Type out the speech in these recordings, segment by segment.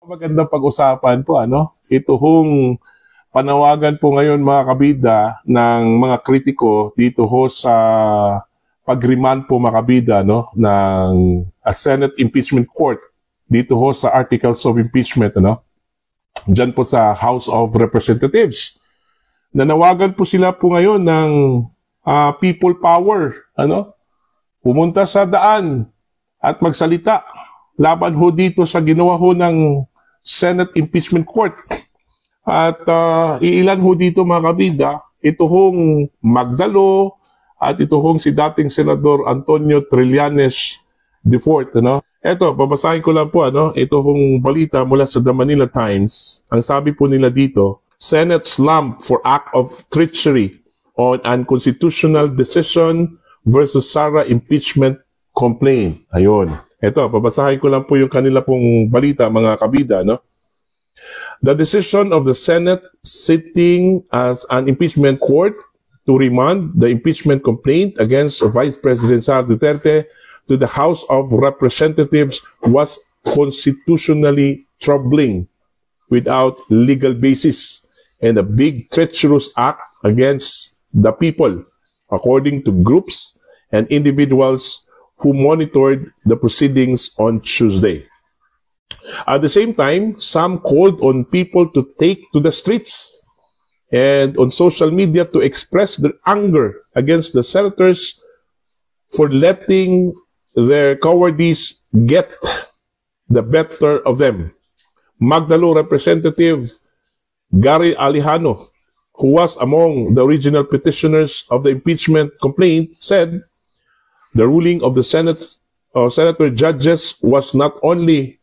Magandang pag-usapan po, Ito hong panawagan po ngayon mga kabida ng mga kritiko dito ho sa pag-remand po mga kabida, ng Senate Impeachment Court dito ho sa Articles of Impeachment, Diyan po sa House of Representatives. Nanawagan po sila po ngayon ng people power, Pumunta sa daan at magsalita laban ho dito sa ginawa ho ng Senate Impeachment Court. At iilan ho dito mga kabida, ito hong Magdalo at ito hong si dating Senador Antonio Trillanes IV. Ito, babasahin ko lang po, ito hong balita mula sa The Manila Times. Ang sabi po nila dito, Senate slump for act of treachery on unconstitutional decision versus Sara impeachment complaint. Ayun. Ito, babasahin ko lang po yung kanila pong balita, mga kabida, The decision of the Senate sitting as an impeachment court to remand the impeachment complaint against Vice President Sara Duterte to the House of Representatives was constitutionally troubling without legal basis and a big treacherous act against the people, according to groups and individuals who monitored the proceedings on Tuesday. At the same time, some called on people to take to the streets and on social media to express their anger against the senators for letting their cowardice get the better of them. Magdalo Representative Gary Alejano, who was among the original petitioners of the impeachment complaint, said, the ruling of the Senator judges was not only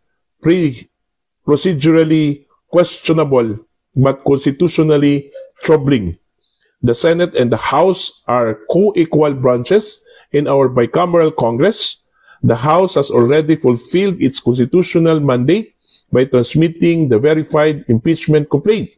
procedurally questionable, but constitutionally troubling. The Senate and the House are co-equal branches in our bicameral Congress. The House has already fulfilled its constitutional mandate by transmitting the verified impeachment complaint.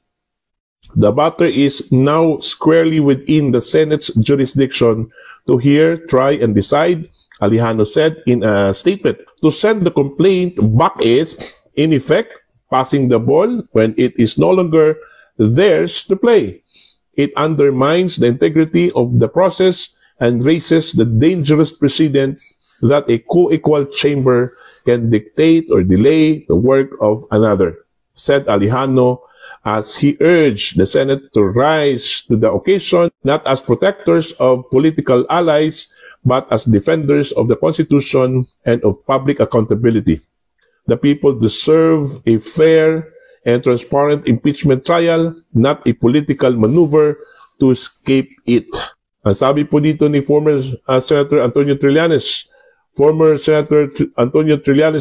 The matter is now squarely within the Senate's jurisdiction to hear, try, and decide, Alejano said in a statement. To send the complaint back is, in effect, passing the ball when it is no longer theirs to play. It undermines the integrity of the process and raises the dangerous precedent that a co-equal chamber can dictate or delay the work of another, said Alejano, as he urged the Senate to rise to the occasion, not as protectors of political allies, but as defenders of the Constitution and of public accountability. The people deserve a fair and transparent impeachment trial, not a political maneuver to escape it. Ang sabi po dito ni former Senator Antonio Trillanes,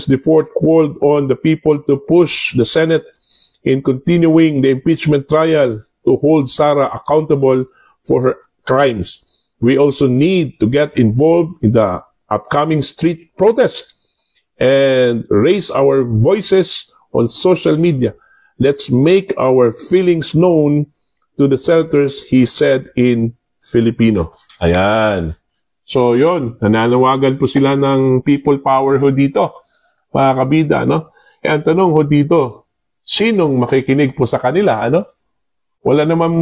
IV called on the people to push the Senate in continuing the impeachment trial to hold Sara accountable for her crimes. We also need to get involved in the upcoming street protest and raise our voices on social media. Let's make our feelings known to the senators, he said in Filipino. Ayan. So, yon, nananawagan po sila ng people power ho dito, mga kabida, E ang tanong ho dito, sinong makikinig po sa kanila, Wala namang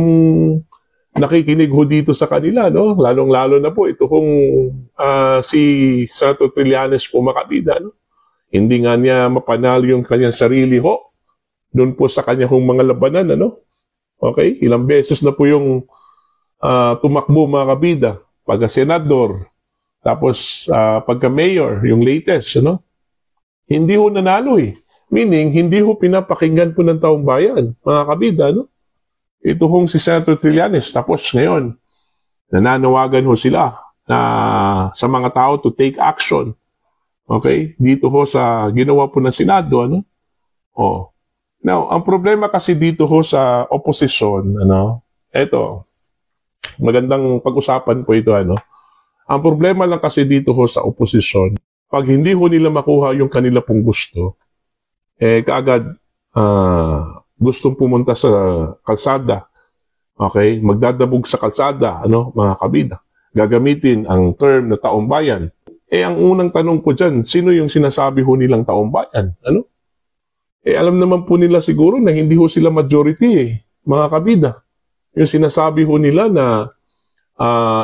nakikinig ho dito sa kanila, Lalong-lalo na po ito kung si Senator Trillanes po makabida, Hindi nga niya mapanalo yung kanyang sarili ho doon po sa kanyang mga labanan, Okay? Ilang beses na po yung tumakbo mga kabida, pagka-senador, tapos pagka-mayor, yung latest, Hindi ho nanalo Meaning, hindi ho pinapakinggan po ng taong bayan, mga kabida, Ito hong si Senator Trillanes. Tapos ngayon, nananawagan ho sila na sa mga tao to take action. Okay? Dito ho sa ginawa po ng Senado, Now, ang problema kasi dito ho sa opposition, Ito, magandang pag-usapan po ito, Ang problema lang kasi dito ho sa opposition, pag hindi ho nila makuha yung kanila pong gusto, kaagad gustong pumunta sa kalsada. Okay? Magdadabog sa kalsada, mga kabida. Gagamitin ang term na taong bayan. Ang unang tanong ko dyan, sino yung sinasabi ho nilang taong bayan? Alam naman po nila siguro na hindi ho sila majority mga kabida. Yung sinasabi ho nila na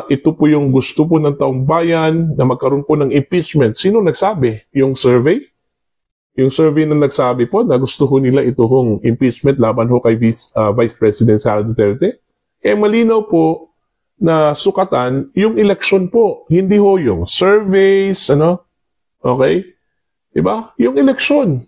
ito po yung gusto po ng taong bayan na magkaroon po ng impeachment. Sino nagsabi? Yung survey? Yung survey na nagsabi po na gusto ho nila ito hong impeachment laban ho kay Vice President Sara Duterte. Malinaw po na sukatan yung election po. Hindi ho yung surveys, okay? Diba? Yung election.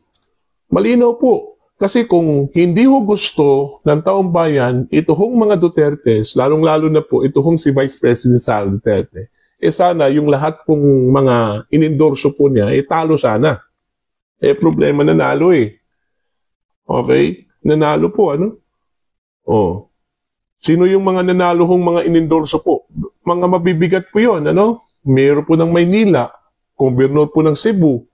Malinaw po. Kasi kung hindi ho gusto ng taong bayan, ito hong mga Dutertes, lalong-lalo na po, ito hong si Vice President Sara Duterte, sana yung lahat pong mga inendorso po niya, talo sana. Problema nanalo Okay? Nanalo po, Sino yung mga nanalo hong mga inendorso po? Mga mabibigat po yun, Mayor po ng Maynila, Gobernador po ng Cebu,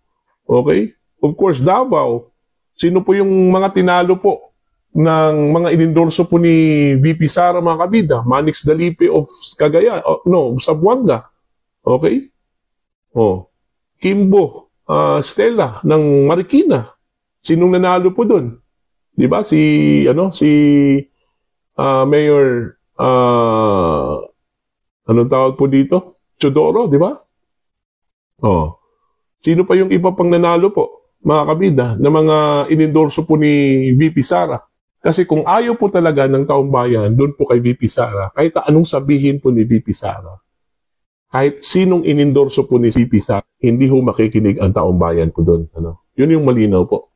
okay? Of course, Davao. Sino po yung mga tinalo po ng mga inendorso po ni VP Sara, mga kabida? Manix Dalipe of Cagayan, Zamboanga, okay? Kimbo, Stella ng Marikina. Sinong nanalo po doon? 'Di ba si Mayor anong tawag po dito? Chodoro, 'di ba? Sino pa yung iba pang nanalo po, mga kabida, na mga inendorso po ni VP Sara? Kasi kung ayaw po talaga ng taong bayan doon po kay VP Sara, kahit anong sabihin po ni VP Sara, kahit sinong inendorso po ni VP Sara, hindi ho makikinig ang taong bayan po doon. Yun yung malinaw po.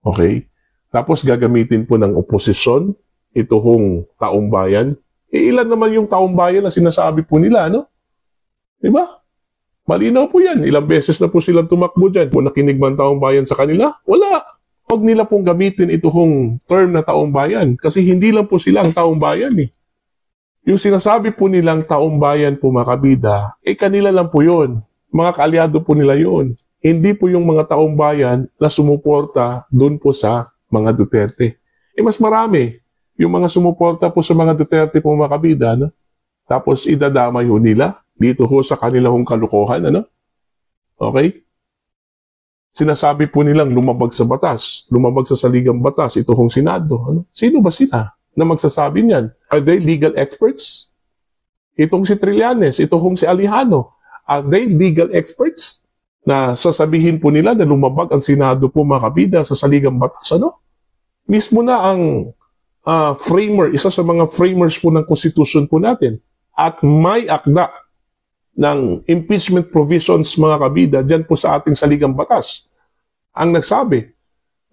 Okay? Tapos gagamitin po ng oposisyon, ito hong taong bayan. Ilan naman yung taong bayan na sinasabi po nila, Diba? Malinaw po yan. Ilang beses na po silang tumakbo dyan. Kung nakinig man taong bayan sa kanila, wala. Huwag nila pong gamitin ito hong term na taong bayan. Kasi hindi lang po sila ang taong bayan Yung sinasabi po nilang taong bayan po, mga kabida, kanila lang po yun. Mga kaalyado po nila yun. Hindi po yung mga taong bayan na sumuporta doon po sa mga Duterte. Mas marami. Yung mga sumuporta po sa mga Duterte po, mga kabida, Tapos idadamay ho nila dito ho sa kanilang kalukuhan, Okay? Sinasabi po nilang lumabag sa batas, lumabag sa saligang batas, ito hong Senado, Sino ba sila na magsasabi niyan? Are they legal experts? Itong si Trillanes, ito hong si Alejano, are they legal experts na sasabihin po nila na lumabag ang Senado po, mga kabida, sa saligang batas, Mismo na ang framer, isa sa mga framers po ng Constitution po natin, at may akda ng impeachment provisions, mga kabida, dyan po sa ating saligang batas, ang nagsabi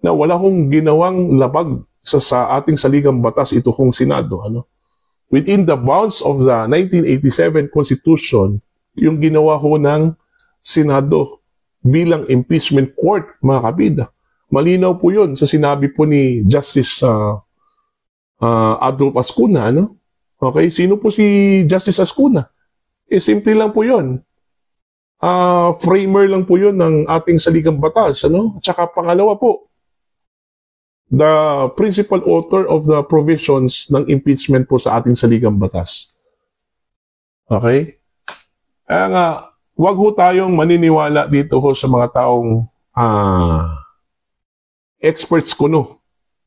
na wala hong ginawang labag sa ating saligang batas ito hong Senado. Within the bounds of the 1987 Constitution, yung ginawa ho ng Senado bilang impeachment court, mga kabida. Malinaw po yun sa sinabi po ni Justice Adolfo Ascuna. Okay? Sino po si Justice Ascuna? Simple lang po yun. Framer lang po yun ng ating saligang batas. At saka pangalawa po, the principal author of the provisions ng impeachment po sa ating saligang batas. Okay? Kaya nga, wag ho tayong maniniwala dito ho sa mga taong experts kuno.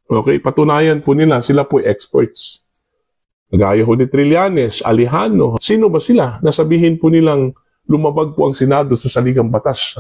Okay? Patunayan po nila, sila po experts. Gaya ho ni Trillanes, Alejano. Sino ba sila? Nasabihin po nilang lumabag po ang Senado sa saligang batas.